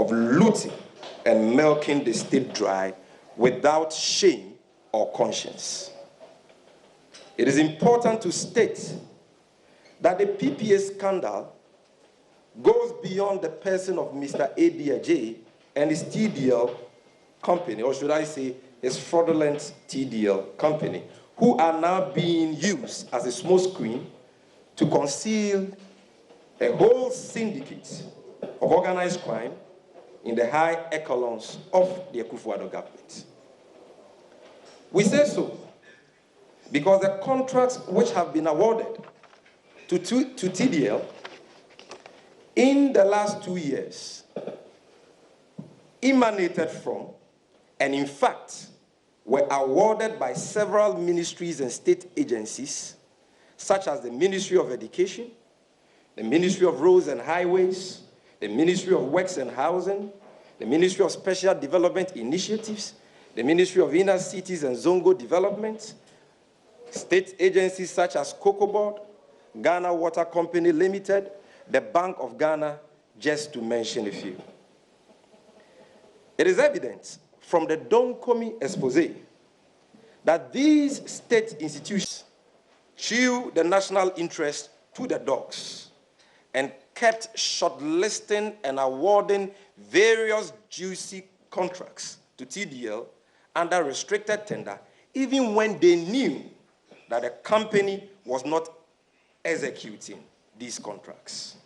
of looting and milking the state dry without shame or conscience. It is important to state that the PPA scandal goes beyond the person of Mr. ADJ and his TDL company, or should I say his fraudulent TDL company, who are now being used as a smokescreen to conceal a whole syndicate of organized crime in the high echelons of the Akufo-Addo government. We say so because the contracts which have been awarded to TDL in the last 2 years emanated from, and in fact, were awarded by several ministries and state agencies, such as the Ministry of Education, the Ministry of Roads and Highways, the Ministry of Works and Housing, the Ministry of Special Development Initiatives, the Ministry of Inner Cities and Zongo Development, state agencies such as Cocoa Board, Ghana Water Company Limited, the Bank of Ghana, just to mention a few. It is evident from the Donkomi expose that these state institutions chew the national interest to the dogs and kept shortlisting and awarding various juicy contracts to TDL under restricted tender, even when they knew that the company was not executing these contracts.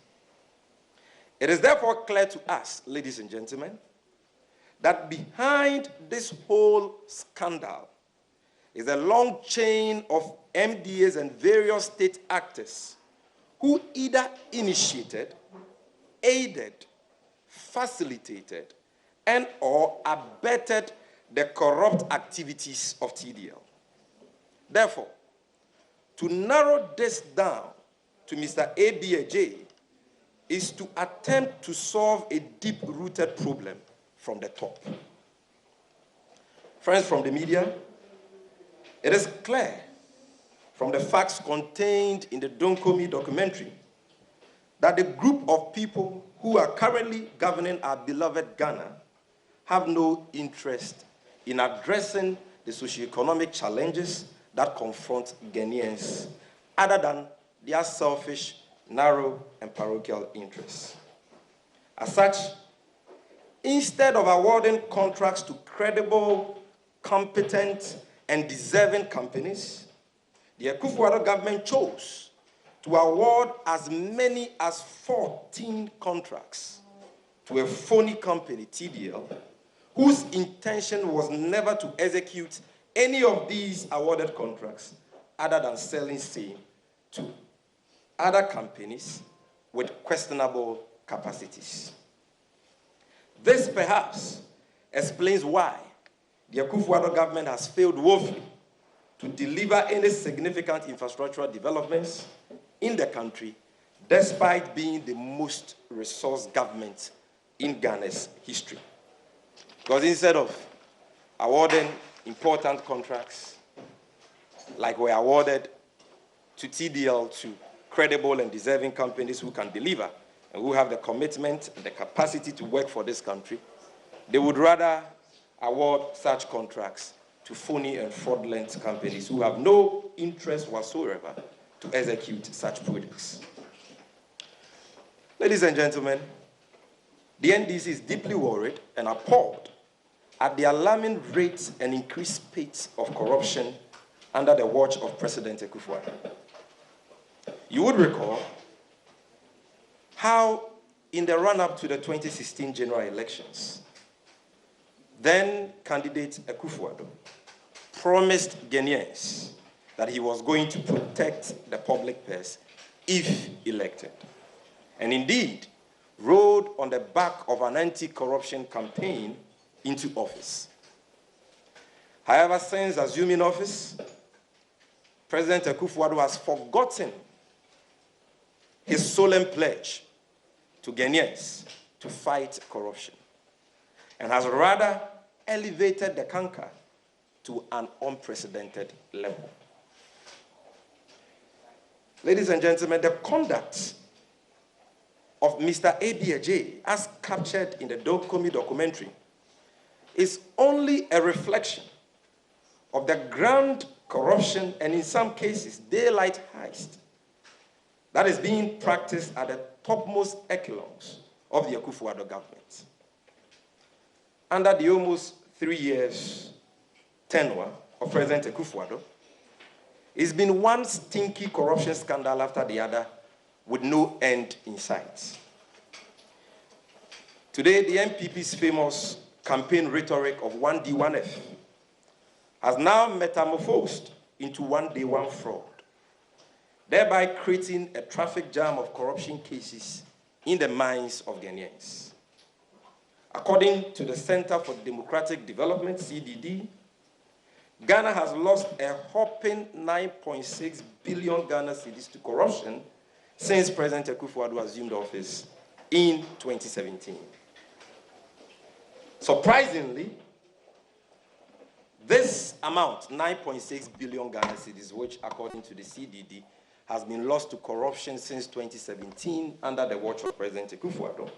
It is therefore clear to us, ladies and gentlemen, that behind this whole scandal is a long chain of MDAs and various state actors who either initiated, aided, facilitated, and or abetted the corrupt activities of TDL. Therefore, to narrow this down to Mr. ADJ is to attempt to solve a deep-rooted problem from the top. Friends from the media, it is clear from the facts contained in the Donkomi documentary that the group of people who are currently governing our beloved Ghana have no interest in addressing the socioeconomic challenges that confront Ghanaians other than their selfish, narrow, and parochial interests. As such, instead of awarding contracts to credible, competent, and deserving companies, the Akufo-Addo government chose to award as many as 14 contracts to a phony company, TDL, whose intention was never to execute any of these awarded contracts other than selling same to other companies with questionable capacities. This perhaps explains why the Akufo-Addo government has failed woefully to deliver any significant infrastructural developments in the country, despite being the most resource government in Ghana's history. Because instead of awarding important contracts like were awarded to TDL to credible and deserving companies who can deliver and who have the commitment and the capacity to work for this country, they would rather award such contracts to phony and fraudulent companies who have no interest whatsoever to execute such projects. Ladies and gentlemen, the NDC is deeply worried and appalled at the alarming rate and increased pace of corruption under the watch of President Akufo-Addo. You would recall how in the run-up to the 2016 general elections, then candidate Akufo-Addo promised Ghanaians that he was going to protect the public purse if elected. And indeed, rode on the back of an anti-corruption campaign into office. However, since assuming office, President Akufo-Addo has forgotten his solemn pledge to Ghanaians to fight corruption and has rather elevated the canker to an unprecedented level. Ladies and gentlemen, the conduct of Mr. Ajay, as captured in the Donkomi documentary, is only a reflection of the grand corruption and, in some cases, daylight heist that is being practiced at the topmost echelons of the Akufo-Addo government. Under the almost 3 years tenure of President Akufo-Addo, it's been one stinky corruption scandal after the other with no end in sight. Today, the NPP's famous campaign rhetoric of 1D, 1F has now metamorphosed into 1 day, 1 fraud, thereby creating a traffic jam of corruption cases in the minds of Ghanaians. According to the Center for Democratic Development, CDD, Ghana has lost a whopping 9.6 billion Ghana cedis to corruption since President Akufo-Addo assumed office in 2017. Surprisingly, this amount, 9.6 billion Ghana cedis, which according to the CDD, has been lost to corruption since 2017 under the watch of President Akufo-Addo,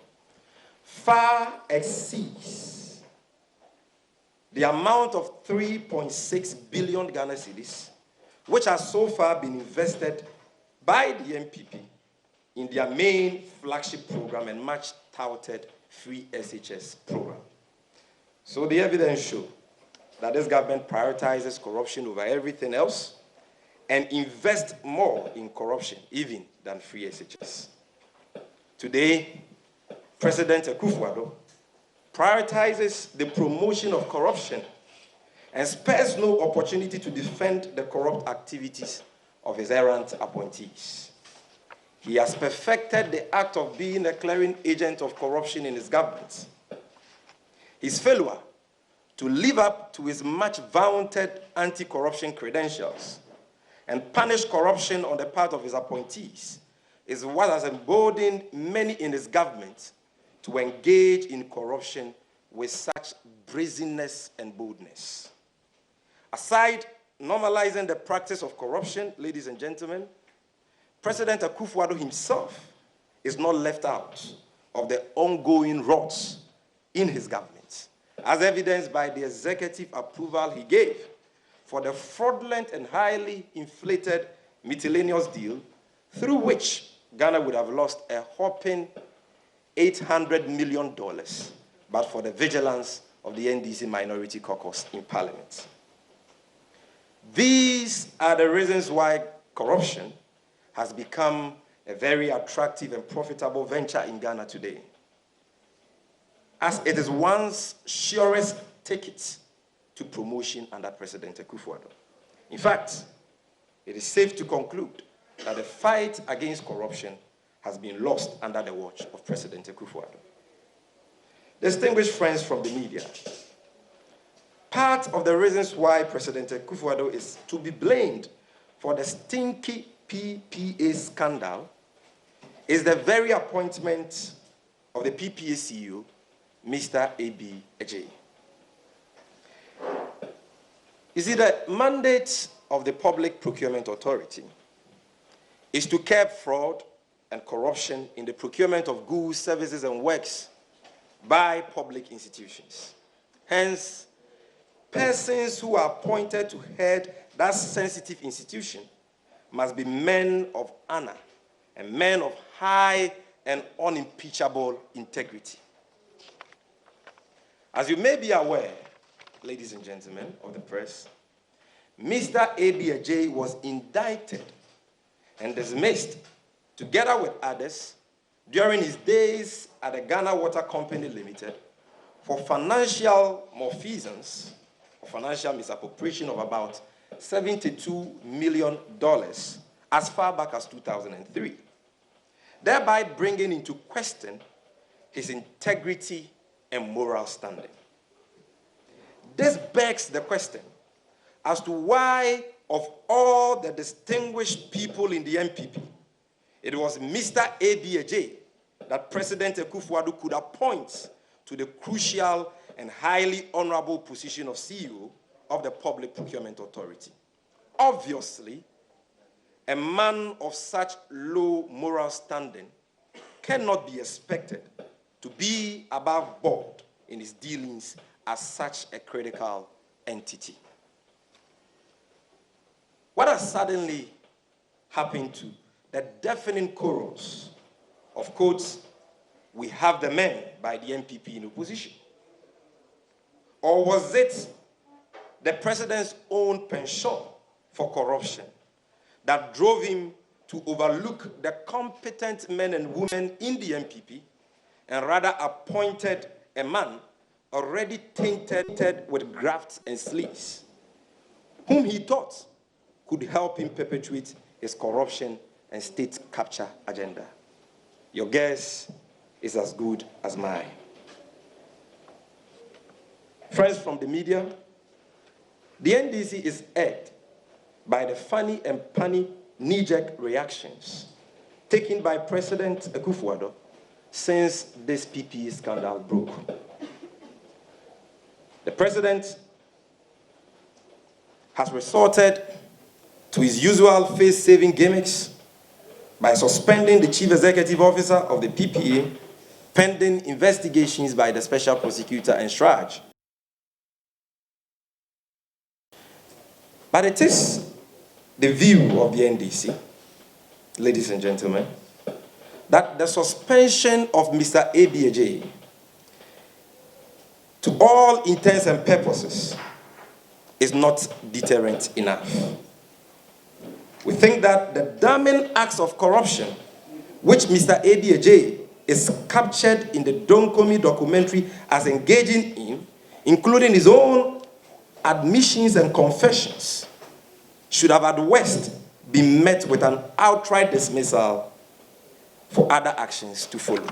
far exceeds the amount of 3.6 billion Ghana cedis, which has so far been invested by the NPP in their main flagship program and much touted free SHS program. So the evidence shows that this government prioritizes corruption over everything else and invests more in corruption even than free SHS. Today, President Akufo-Addo prioritizes the promotion of corruption and spares no opportunity to defend the corrupt activities of his errant appointees. He has perfected the act of being a clearing agent of corruption in his government. His failure to live up to his much vaunted anti-corruption credentials and punish corruption on the part of his appointees is what has emboldened many in his government to engage in corruption with such brazenness and boldness. Aside normalizing the practice of corruption, ladies and gentlemen, President Akufo-Addo himself is not left out of the ongoing rots in his government, as evidenced by the executive approval he gave for the fraudulent and highly inflated miscellaneous deal through which Ghana would have lost a whopping $800 million, but for the vigilance of the NDC minority caucus in Parliament. These are the reasons why corruption has become a very attractive and profitable venture in Ghana today, as it is one's surest ticket to promotion under President Akufo-Addo. In fact, it is safe to conclude that the fight against corruption has been lost under the watch of President Akufo-Addo. Distinguished friends from the media, part of the reasons why President Akufo-Addo is to be blamed for the stinky PPA scandal is the very appointment of the PPA CEO, Mr. Ajay. You see, the mandate of the Public Procurement Authority is to curb fraud and corruption in the procurement of goods, services, and works by public institutions. Hence, persons who are appointed to head that sensitive institution must be men of honor and men of high and unimpeachable integrity. As you may be aware, ladies and gentlemen of the press, Mr. Ajay was indicted and dismissed together with others during his days at the Ghana Water Company Limited for financial malfeasance or financial misappropriation of about $72 million as far back as 2003, thereby bringing into question his integrity and moral standing. This begs the question as to why, of all the distinguished people in the NPP, it was Mr. Ajay that President Akufo-Addo could appoint to the crucial and highly honorable position of CEO of the Public Procurement Authority. Obviously, a man of such low moral standing cannot be expected to be above board in its dealings as such a critical entity. What has suddenly happened to the deafening chorus of quotes, "We have the men" by the NPP in opposition? Or was it the president's own penchant for corruption that drove him to overlook the competent men and women in the NPP and rather appointed a man already tainted with grafts and sleaze, whom he thought could help him perpetuate his corruption and state capture agenda? Your guess is as good as mine. Friends from the media, the NDC is egged by the funny and punny knee-jerk reactions taken by President Akufo-Addo since this PPE scandal broke. The president has resorted to his usual face-saving gimmicks by suspending the chief executive officer of the PPA pending investigations by the special prosecutor and Shraj. But it is the view of the NDC, ladies and gentlemen, that the suspension of Mr. ABAJ, to all intents and purposes, is not deterrent enough. We think that the damning acts of corruption which Mr. ABAJ is captured in the Donkomi documentary as engaging in, including his own admissions and confessions, should have at worst been met with an outright dismissal for other actions to follow.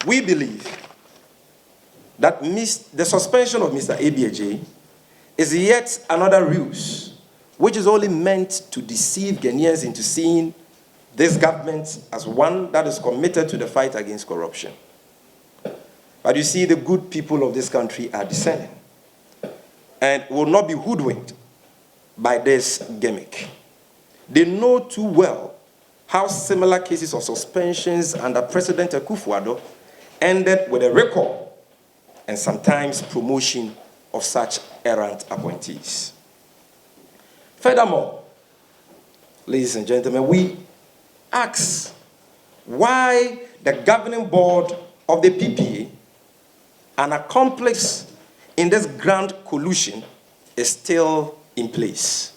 We believe that the suspension of Mr. ABAJ is yet another ruse which is only meant to deceive Ghanaians into seeing this government as one that is committed to the fight against corruption. But you see, the good people of this country are discerning and will not be hoodwinked by this gimmick. They know too well how similar cases of suspensions under President Akufo-Addo ended with a recall and sometimes promotion of such errant appointees. Furthermore, ladies and gentlemen, we ask why the governing board of the PPA, an accomplice in this grand collusion, is still in place.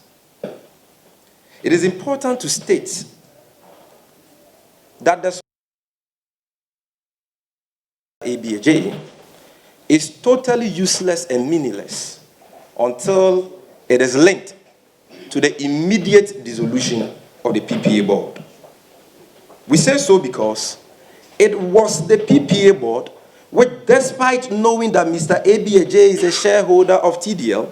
It is important to state that the ABAJ is totally useless and meaningless until it is linked to the immediate dissolution of the PPA board. We say so because it was the PPA board which, despite knowing that Mr. ABAJ is a shareholder of TDL,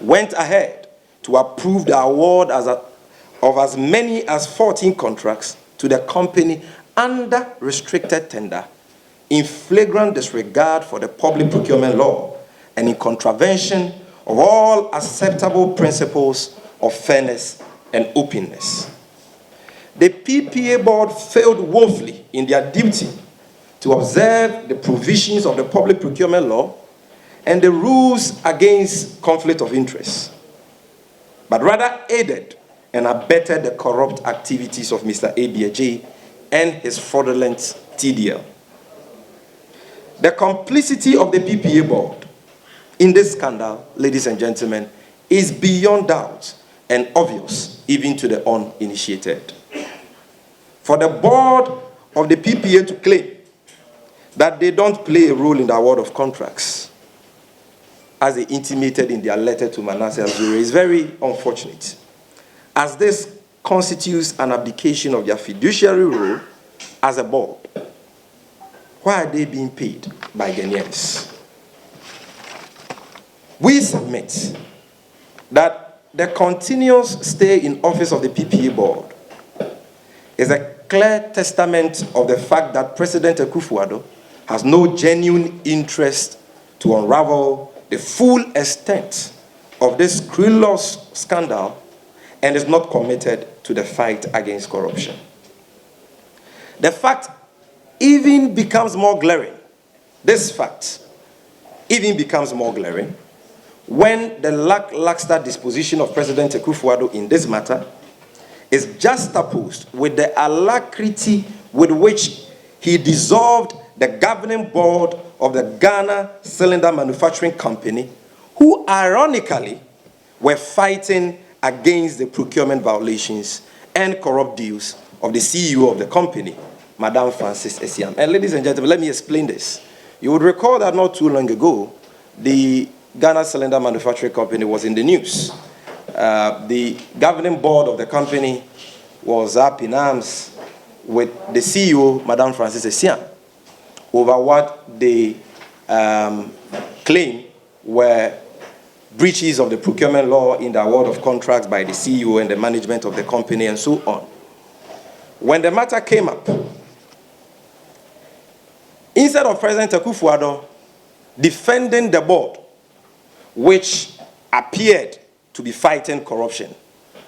went ahead to approve the award of as many as 14 contracts to the company under restricted tender in flagrant disregard for the public procurement law and in contravention of all acceptable principles of fairness and openness. The PPA board failed woefully in their duty to observe the provisions of the public procurement law and the rules against conflict of interest, but rather aided and abetted the corrupt activities of Mr. ABAJ and his fraudulent TDL. The complicity of the PPA board in this scandal, ladies and gentlemen, is beyond doubt and obvious even to the uninitiated. For the board of the PPA to claim that they don't play a role in the award of contracts, as they intimated in their letter to Manasseh Azure, is very unfortunate, as this constitutes an abdication of their fiduciary role as a board. Why are they being paid by Ghanaians? We submit that the continuous stay in office of the PPA board is a clear testament of the fact that President Akufo-Addo has no genuine interest to unravel the full extent of this scurrilous scandal and is not committed to the fight against corruption. The fact even becomes more glaring. This fact even becomes more glaring when the lackluster disposition of President Akufo-Addo in this matter is juxtaposed with the alacrity with which he dissolved the governing board of the Ghana Cylinder Manufacturing Company, who ironically were fighting against the procurement violations and corrupt deals of the CEO of the company, Madam Frances Essien. And ladies and gentlemen, let me explain this. You would recall that not too long ago, the Ghana Cylinder Manufacturing Company was in the news. The governing board of the company was up in arms with the CEO, Madam Frances Essien, over what they claim were breaches of the procurement law in the award of contracts by the CEO and the management of the company and so on. When the matter came up, instead of President Akufo-Addo defending the board, which appeared to be fighting corruption,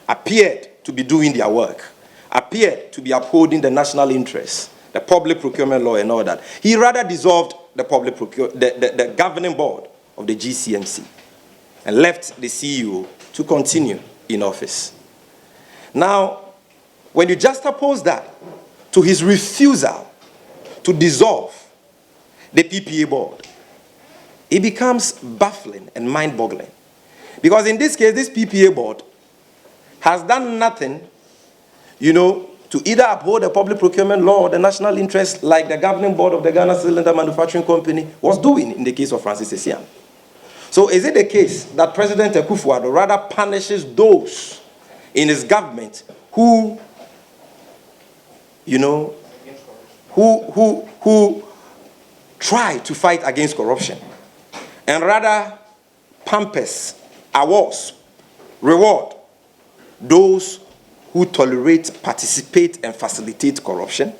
appeared to be doing their work, appeared to be upholding the national interest, the public procurement law and all that, he rather dissolved the governing board of the GCMC and left the CEO to continue in office. Now, when you juxtapose that to his refusal to dissolve the PPA board, it becomes baffling and mind-boggling. Because in this case, this PPA board has done nothing, to either uphold the public procurement law or the national interest like the governing board of the Ghana Cylinder Manufacturing Company was doing in the case of Frances Essien. So is it the case that President Akufo-Addo rather punishes those in his government who try to fight against corruption, and rather pampers, awards, reward those who tolerate, participate, and facilitate corruption?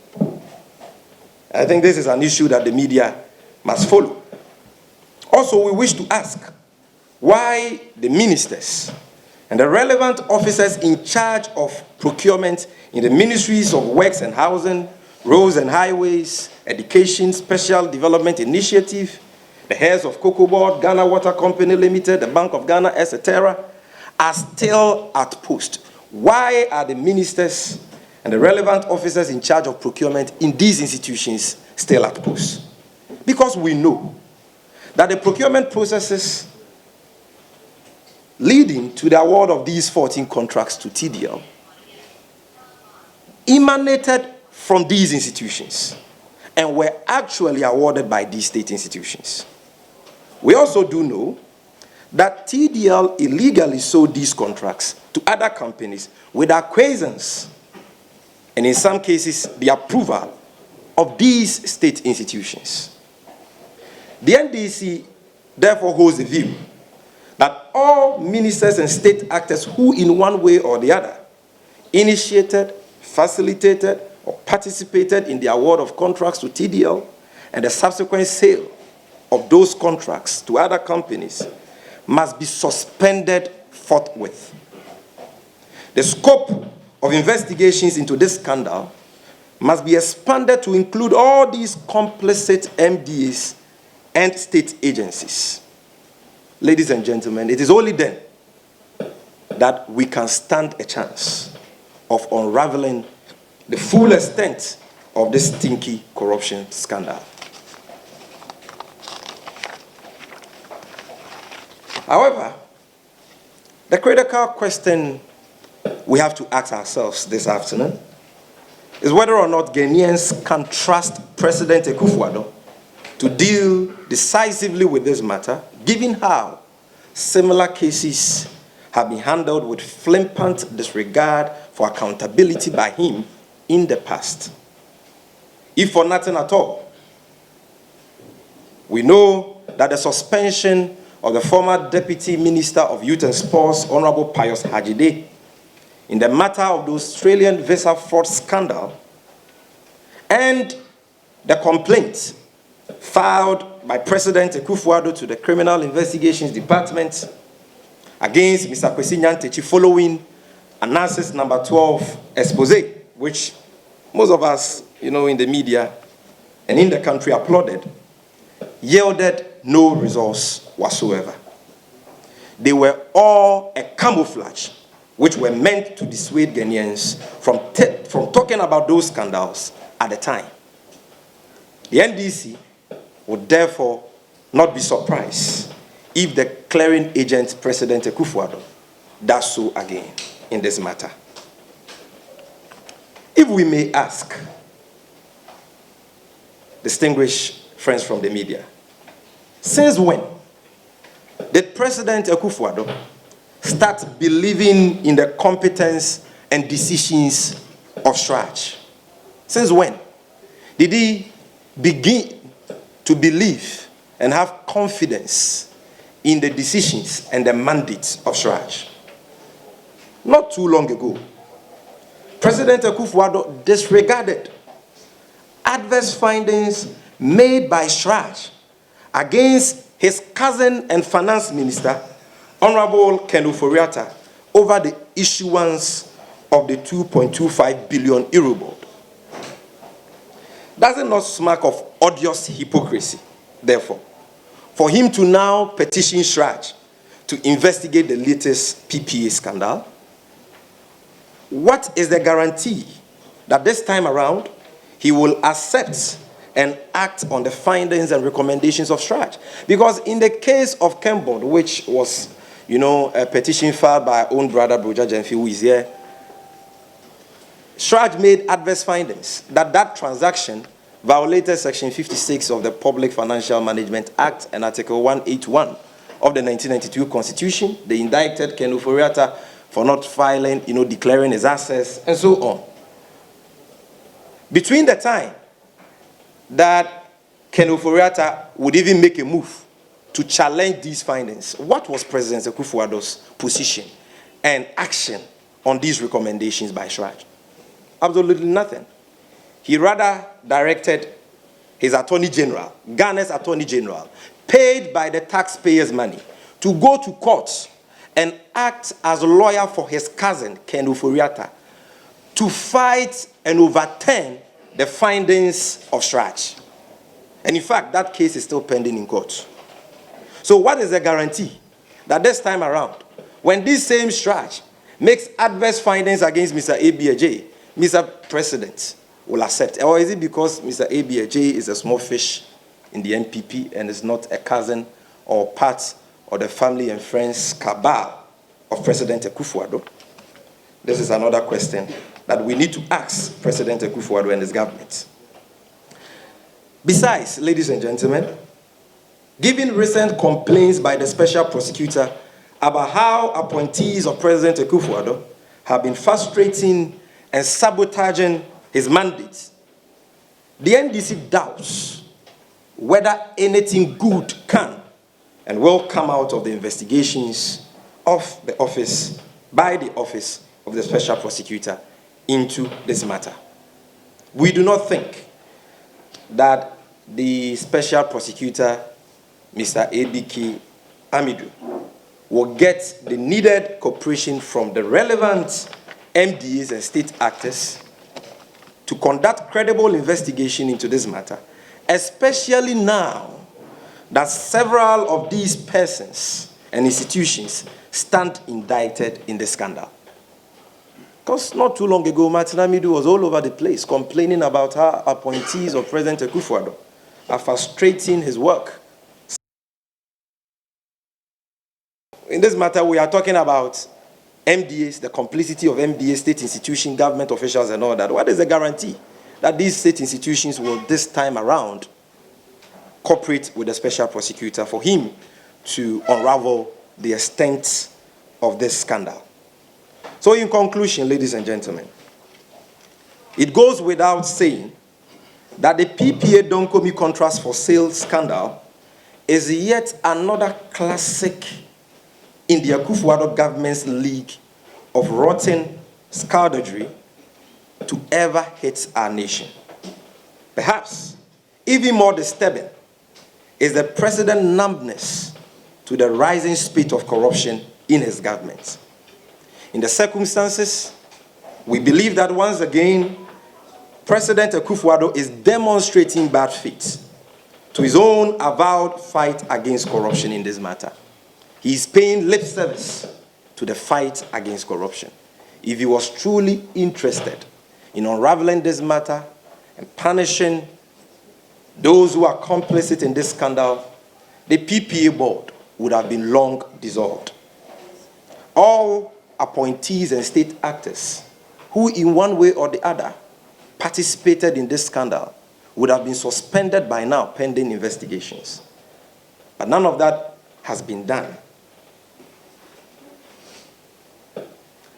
I think this is an issue that the media must follow. Also, we wish to ask why the ministers and the relevant officers in charge of procurement in the ministries of Works and Housing, Roads and Highways, Education, Special Development Initiative, the heads of Cocoa Board, Ghana Water Company Limited, the Bank of Ghana, etc., are still at post. Why are the ministers and the relevant officers in charge of procurement in these institutions still at post? Because we know that the procurement processes leading to the award of these 14 contracts to TDL emanated from these institutions and were actually awarded by these state institutions. We also do know that TDL illegally sold these contracts to other companies with acquiescence and in some cases the approval of these state institutions. The NDC therefore holds the view that all ministers and state actors who in one way or the other initiated, facilitated, or participated in the award of contracts to TDL and the subsequent sale of those contracts to other companies must be suspended forthwith. The scope of investigations into this scandal must be expanded to include all these complicit MDAs and state agencies. Ladies and gentlemen, it is only then that we can stand a chance of unraveling the full extent of this stinky corruption scandal. However, the critical question we have to ask ourselves this afternoon is whether or not Ghanaians can trust President Akufo-Addo to deal decisively with this matter, given how similar cases have been handled with flippant disregard for accountability by him in the past. If for nothing at all, we know that the suspension of the former Deputy Minister of Youth and Sports, Honorable Pius Hajide, in the matter of the Australian visa fraud scandal, and the complaint filed by President Akufo-Addo to the Criminal Investigations Department against Mr. Kwesi Nyantakyi following Analysis number 12 expose, which most of us in the media and in the country applauded, yielded no results whatsoever. They were all a camouflage which were meant to dissuade Ghanaians from talking about those scandals at the time. The NDC would therefore not be surprised if the clearing agent, President Akufo-Addo, does so again in this matter. If we may ask, distinguished friends from the media, since when did President Akufo-Addo start believing in the competence and decisions of Sraj? Since when did he begin to believe and have confidence in the decisions and the mandates of Sraj? Not too long ago, President Akufo-Addo disregarded adverse findings made by Sraj against his cousin and finance minister, Honorable Ken Ofori-Atta, over the issuance of the 2.25 billion Eurobond. Does it not smack of odious hypocrisy, therefore, for him to now petition Sraj to investigate the latest PPA scandal? What is the guarantee that this time around he will accept and act on the findings and recommendations of Sraj? Because in the case of Kembond, which was, a petition filed by our own brother, Gyamfi, who is here, Sraj made adverse findings that transaction violated Section 56 of the Public Financial Management Act and Article 181 of the 1992 Constitution. They indicted Ken Ofori-Atta for not filing, declaring his assets, and so on. Between the time that Ken Ofori-Atta would even make a move to challenge these findings, what was President Akufo-Addo's position and action on these recommendations by Sraj? Absolutely nothing. He rather directed his Attorney General, Ghana's Attorney General, paid by the taxpayers' money, to go to court and act as a lawyer for his cousin, Ken Ofori-Atta, to fight and overturn the findings of Sraj. And in fact, that case is still pending in court. So what is the guarantee that this time around, when this same Sraj makes adverse findings against Mr. ABJ, Mr. President will accept? Or is it because Mr. ABJ is a small fish in the NPP and is not a cousin or part of the family and friends cabal of President Akufo-Addo? This is another question that we need to ask President Akufo-Addo and his government. Besides, ladies and gentlemen, given recent complaints by the special prosecutor about how appointees of President Akufo-Addo have been frustrating and sabotaging his mandate, the NDC doubts whether anything good can and will come out of the investigations of the office, by the office of the special prosecutor into this matter. We do not think that the special prosecutor, Mr. ADK Amidu, will get the needed cooperation from the relevant MDs and state actors to conduct credible investigation into this matter, especially now that several of these persons and institutions stand indicted in the scandal. Because not too long ago, Martin Amidu was all over the place complaining about how appointees of President Akufo-Addo are frustrating his work. In this matter, we are talking about MDAs, the complicity of MDA, state institutions, government officials, and all that. What is the guarantee that these state institutions will this time around cooperate with the special prosecutor for him to unravel the extent of this scandal? So in conclusion, ladies and gentlemen, it goes without saying that the PPA Donkomi contracts for sale scandal is yet another classic in the Akufo-Addo government's league of rotten skullduggery to ever hit our nation. Perhaps even more disturbing is the president's numbness to the rising spate of corruption in his government. In the circumstances, we believe that once again, President Akufo-Addo is demonstrating bad faith to his own avowed fight against corruption in this matter. He is paying lip service to the fight against corruption. If he was truly interested in unraveling this matter and punishing those who are complicit in this scandal, the PPA board would have been long dissolved. All appointees and state actors who in one way or the other participated in this scandal would have been suspended by now pending investigations. But none of that has been done.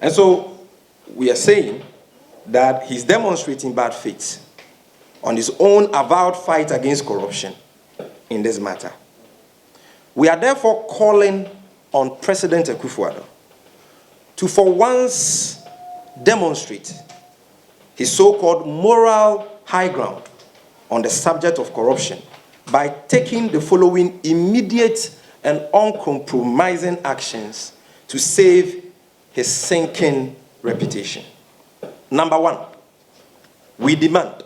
And so we are saying that he's demonstrating bad faith on his own avowed fight against corruption in this matter. We are therefore calling on President Akufo-Addo to for once demonstrate his so-called moral high ground on the subject of corruption by taking the following immediate and uncompromising actions to save his sinking reputation. Number one, we demand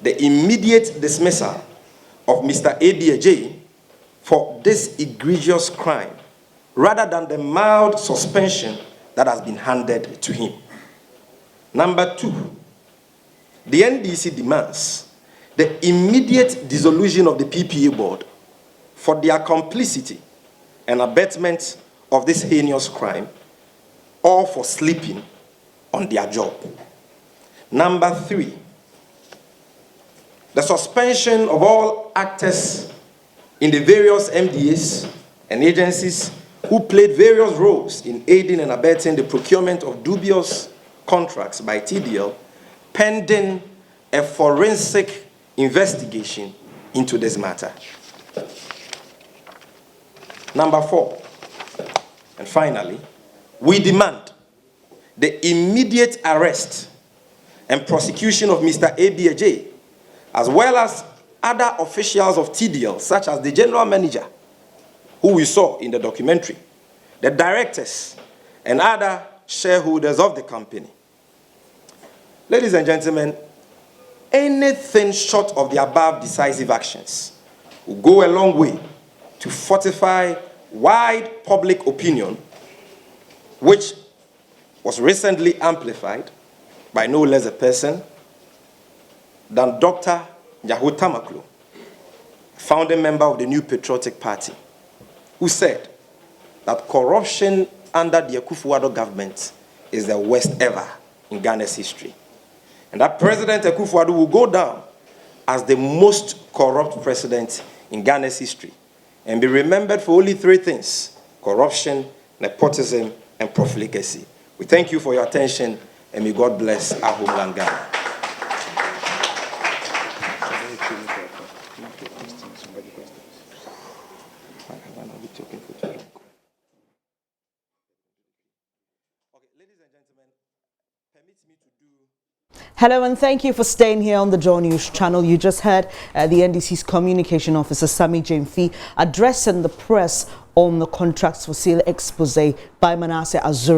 the immediate dismissal of Mr. Abiaje for this egregious crime, rather than the mild suspension that has been handed to him. Number two, the NDC demands the immediate dissolution of the PPA board for their complicity and abetment of this heinous crime, or for sleeping on their job. Number three, the suspension of all actors in the various MDAs and agencies who played various roles in aiding and abetting the procurement of dubious contracts by TDL, pending a forensic investigation into this matter. Number four, and finally, we demand the immediate arrest and prosecution of Mr. Abiaje, as well as other officials of TDL, such as the general manager, who we saw in the documentary, the directors, and other shareholders of the company. Ladies and gentlemen, anything short of the above decisive actions will go a long way to fortify wide public opinion, which was recently amplified by no less a person than Dr. Nyaho Tamaklo, founding member of the New Patriotic Party, who said that corruption under the Akufo-Addo government is the worst ever in Ghana's history. And that President Akufo-Addo will go down as the most corrupt president in Ghana's history and be remembered for only three things: corruption, nepotism, and profligacy. We thank you for your attention, and may God bless our homeland Ghana. Hello and thank you for staying here on the Joy News channel. You just heard the NDC's communication officer, Sammy Gyamfi, addressing the press on the contracts for sale expose by Manasseh Azuri.